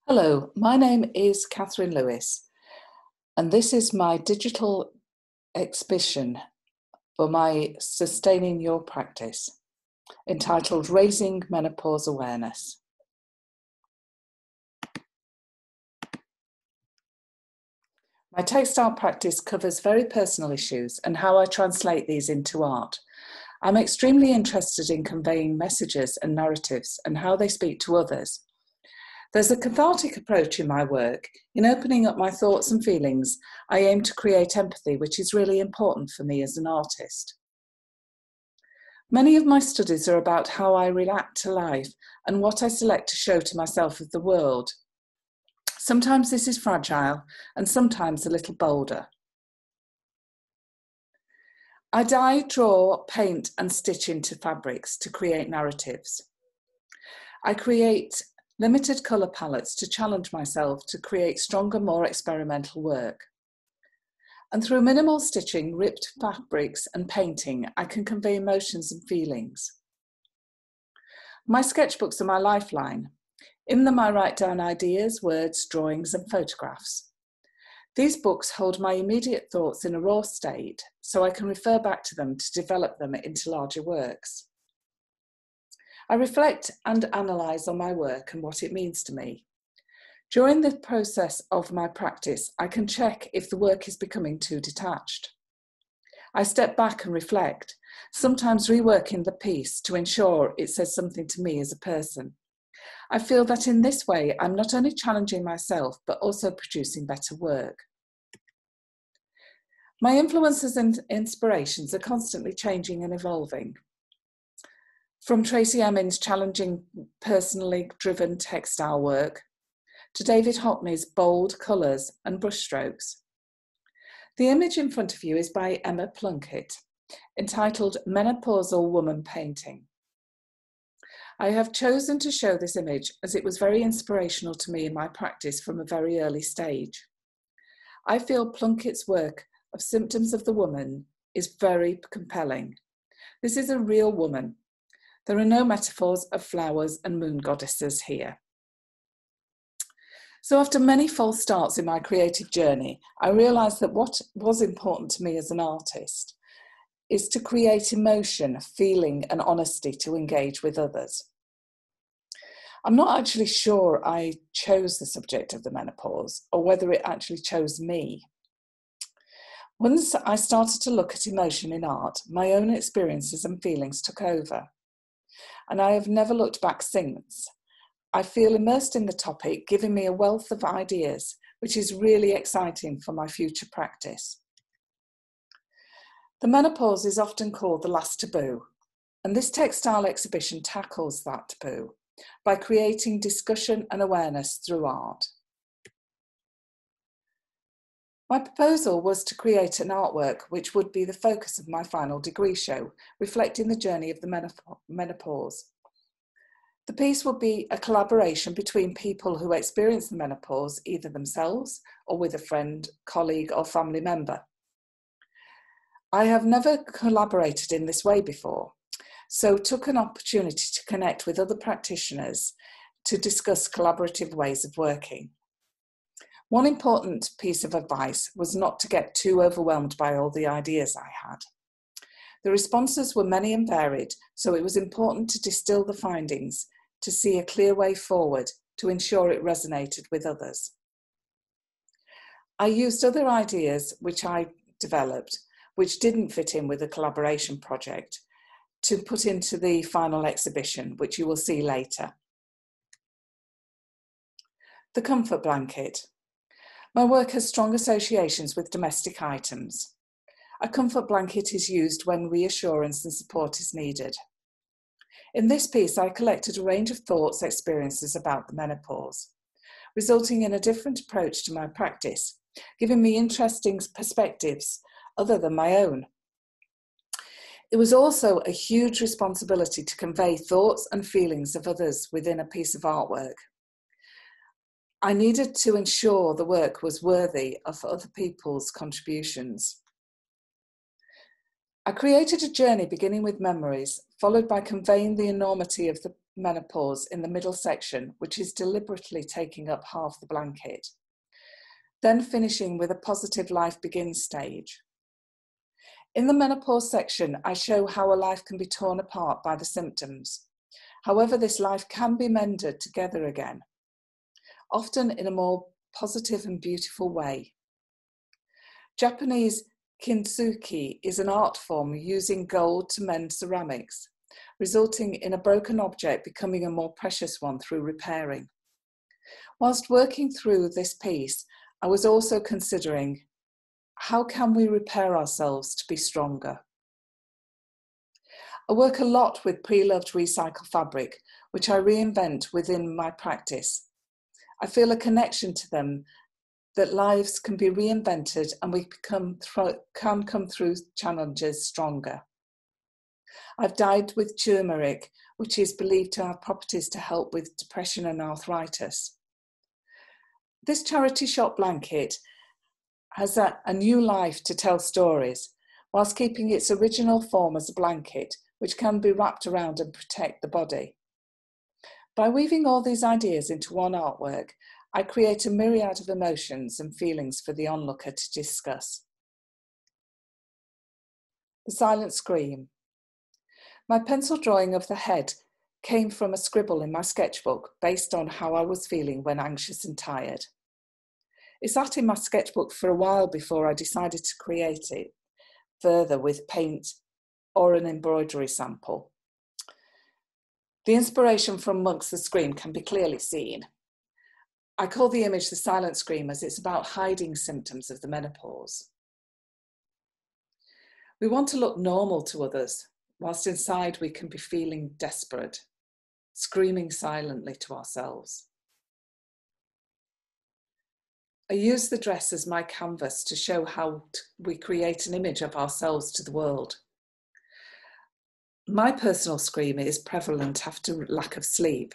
Hello, my name is Catherine Lewis, and this is my digital exhibition for my Sustaining Your Practice, entitled Raising Menopause Awareness. My textile practice covers very personal issues and how I translate these into art. I'm extremely interested in conveying messages and narratives and how they speak to others. There's a cathartic approach in my work. In opening up my thoughts and feelings, I aim to create empathy, which is really important for me as an artist. Many of my studies are about how I react to life and what I select to show to myself of the world. Sometimes this is fragile and sometimes a little bolder. I dye, draw, paint and stitch into fabrics to create narratives. I create limited colour palettes to challenge myself to create stronger, more experimental work. And through minimal stitching, ripped fabrics and painting, I can convey emotions and feelings. My sketchbooks are my lifeline. In them I write down ideas, words, drawings and photographs. These books hold my immediate thoughts in a raw state, so I can refer back to them to develop them into larger works. I reflect and analyse on my work and what it means to me. During the process of my practice, I can check if the work is becoming too detached. I step back and reflect, sometimes reworking the piece to ensure it says something to me as a person. I feel that in this way, I'm not only challenging myself, but also producing better work. My influences and inspirations are constantly changing and evolving. From Tracy Emin's challenging, personally driven textile work, to David Hockney's bold colours and brushstrokes. The image in front of you is by Emma Plunkett, entitled Menopausal Woman Painting. I have chosen to show this image as it was very inspirational to me in my practice from a very early stage. I feel Plunkett's work of Symptoms of the Woman is very compelling. This is a real woman. There are no metaphors of flowers and moon goddesses here. So after many false starts in my creative journey, I realised that what was important to me as an artist is to create emotion, feeling and honesty to engage with others. I'm not actually sure I chose the subject of the menopause or whether it actually chose me. Once I started to look at emotion in art, my own experiences and feelings took over. And I have never looked back since. I feel immersed in the topic, giving me a wealth of ideas, which is really exciting for my future practice. The menopause is often called the last taboo, and this textile exhibition tackles that taboo by creating discussion and awareness through art. My proposal was to create an artwork which would be the focus of my final degree show, reflecting the journey of the menopause. The piece would be a collaboration between people who experience the menopause, either themselves or with a friend, colleague or family member. I have never collaborated in this way before, so took an opportunity to connect with other practitioners to discuss collaborative ways of working. One important piece of advice was not to get too overwhelmed by all the ideas I had. The responses were many and varied, so it was important to distill the findings to see a clear way forward to ensure it resonated with others. I used other ideas which I developed, which didn't fit in with the collaboration project, to put into the final exhibition, which you will see later. The comfort blanket. My work has strong associations with domestic items. A comfort blanket is used when reassurance and support is needed. In this piece, I collected a range of thoughts, experiences about the menopause, resulting in a different approach to my practice, giving me interesting perspectives other than my own. It was also a huge responsibility to convey thoughts and feelings of others within a piece of artwork. I needed to ensure the work was worthy of other people's contributions. I created a journey beginning with memories, followed by conveying the enormity of the menopause in the middle section, which is deliberately taking up half the blanket, then finishing with a positive life begins stage. In the menopause section, I show how a life can be torn apart by the symptoms. However, this life can be mended together again, often in a more positive and beautiful way. Japanese kintsugi is an art form using gold to mend ceramics, resulting in a broken object becoming a more precious one through repairing. Whilst working through this piece, I was also considering, how can we repair ourselves to be stronger? I work a lot with pre-loved recycled fabric, which I reinvent within my practice. I feel a connection to them, that lives can be reinvented and we can come through challenges stronger. I've dyed with turmeric, which is believed to have properties to help with depression and arthritis. This charity shop blanket has a new life to tell stories, whilst keeping its original form as a blanket, which can be wrapped around and protect the body. By weaving all these ideas into one artwork, I create a myriad of emotions and feelings for the onlooker to discuss. The silent scream. My pencil drawing of the head came from a scribble in my sketchbook based on how I was feeling when anxious and tired. It sat in my sketchbook for a while before I decided to create it further with paint or an embroidery sample. The inspiration from Monk's The Scream can be clearly seen. I call the image the silent scream as it's about hiding symptoms of the menopause. We want to look normal to others, whilst inside we can be feeling desperate, screaming silently to ourselves. I use the dress as my canvas to show how we create an image of ourselves to the world. My personal scream is prevalent after lack of sleep.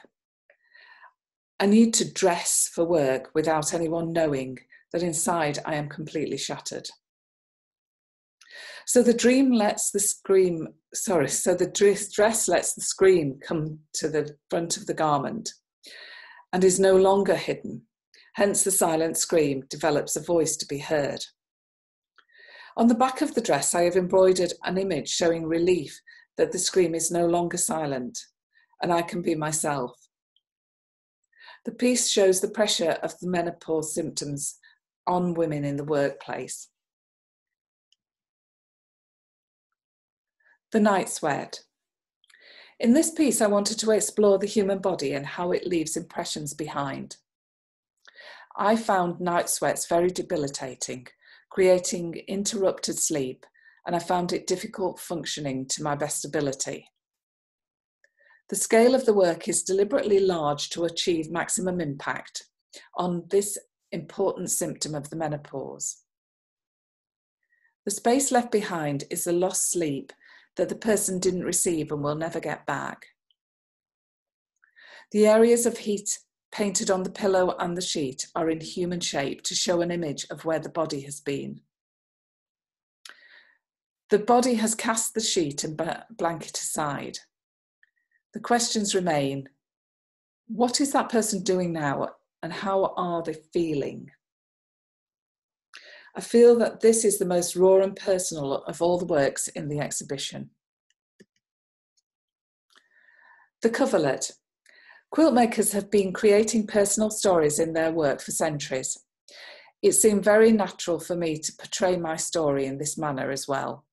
I need to dress for work without anyone knowing that inside I am completely shattered. So the dress lets the scream come to the front of the garment and is no longer hidden. Hence the silent scream develops a voice to be heard. On the back of the dress, I have embroidered an image showing relief that the scream is no longer silent and I can be myself. The piece shows the pressure of the menopause symptoms on women in the workplace. The night sweat. In this piece, I wanted to explore the human body and how it leaves impressions behind. I found night sweats very debilitating, creating interrupted sleep, and I found it difficult functioning to my best ability. The scale of the work is deliberately large to achieve maximum impact on this important symptom of the menopause. The space left behind is the lost sleep that the person didn't receive and will never get back. The areas of heat painted on the pillow and the sheet are in human shape to show an image of where the body has been. The body has cast the sheet and blanket aside. The questions remain: what is that person doing now and how are they feeling? I feel that this is the most raw and personal of all the works in the exhibition. The coverlet. Quilt makers have been creating personal stories in their work for centuries. It seemed very natural for me to portray my story in this manner as well.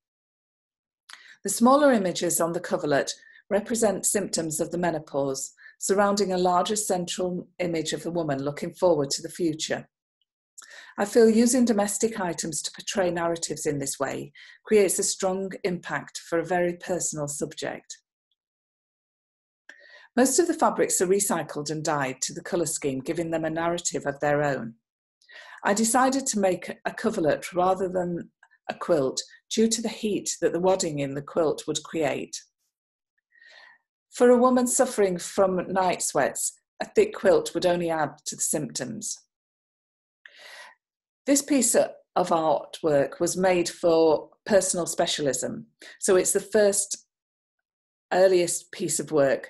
The smaller images on the coverlet represent symptoms of the menopause, surrounding a larger central image of the woman looking forward to the future. I feel using domestic items to portray narratives in this way creates a strong impact for a very personal subject. Most of the fabrics are recycled and dyed to the colour scheme, giving them a narrative of their own. I decided to make a coverlet rather than a quilt due to the heat that the wadding in the quilt would create. For a woman suffering from night sweats, a thick quilt would only add to the symptoms. This piece of artwork was made for personal specialism, so it's the earliest piece of work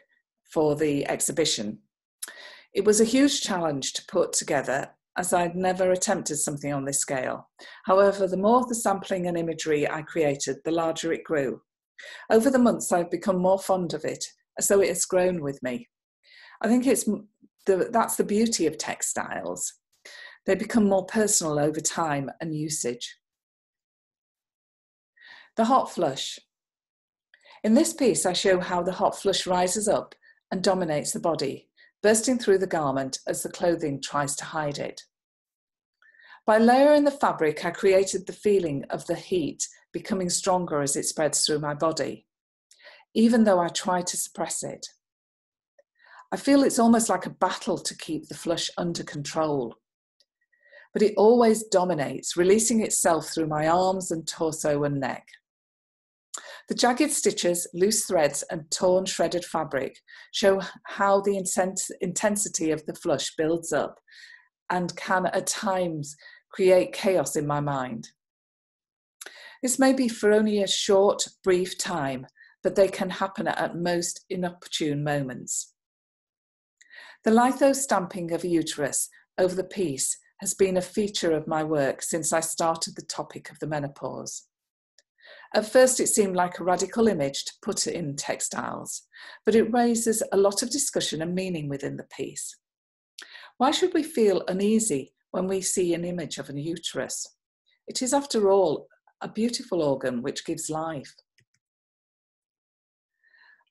for the exhibition. It was a huge challenge to put together, as I'd never attempted something on this scale. However, the more the sampling and imagery I created, the larger it grew. Over the months, I've become more fond of it, as though it has grown with me. I think that's the beauty of textiles. They become more personal over time and usage. The hot flush. In this piece, I show how the hot flush rises up and dominates the body, bursting through the garment as the clothing tries to hide it. By layering the fabric, I created the feeling of the heat becoming stronger as it spreads through my body, even though I try to suppress it. I feel it's almost like a battle to keep the flush under control, but it always dominates, releasing itself through my arms and torso and neck. The jagged stitches, loose threads, and torn shredded fabric show how the intensity of the flush builds up and can at times create chaos in my mind. This may be for only a short, brief time, but they can happen at most inopportune moments. The litho stamping of a uterus over the piece has been a feature of my work since I started the topic of the menopause. At first, it seemed like a radical image to put in textiles, but it raises a lot of discussion and meaning within the piece. Why should we feel uneasy when we see an image of a uterus? It is, after all, a beautiful organ which gives life.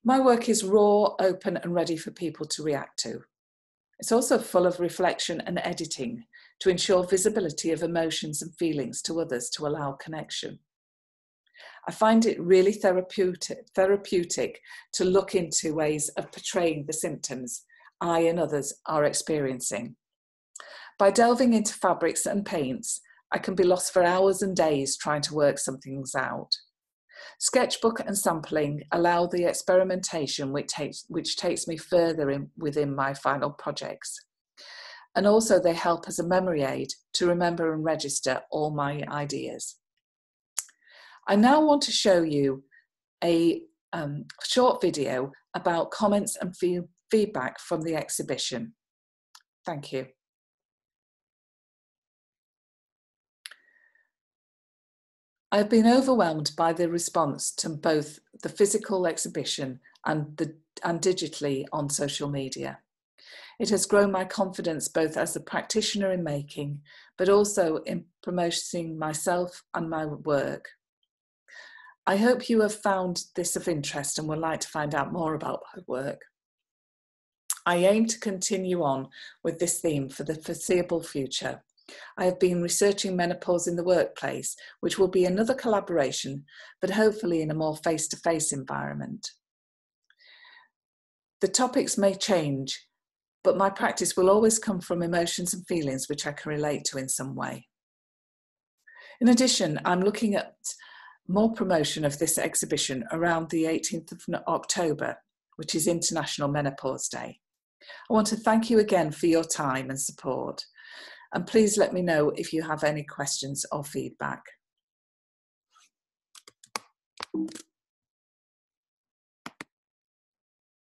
My work is raw, open, and ready for people to react to. It's also full of reflection and editing to ensure visibility of emotions and feelings to others to allow connection. I find it really therapeutic to look into ways of portraying the symptoms I and others are experiencing. By delving into fabrics and paints, I can be lost for hours and days trying to work some things out. Sketchbook and sampling allow the experimentation which takes me further within my final projects. And also they help as a memory aid to remember and register all my ideas. I now want to show you a short video about comments and feedback from the exhibition. Thank you. I've been overwhelmed by the response to both the physical exhibition and digitally on social media. It has grown my confidence both as a practitioner in making, but also in promoting myself and my work. I hope you have found this of interest and would like to find out more about my work. I aim to continue on with this theme for the foreseeable future. I have been researching menopause in the workplace, which will be another collaboration, but hopefully in a more face-to-face environment. The topics may change, but my practice will always come from emotions and feelings which I can relate to in some way. In addition, I'm looking at more promotion of this exhibition around the 18th of October, which is International Menopause Day. I want to thank you again for your time and support, and please let me know if you have any questions or feedback.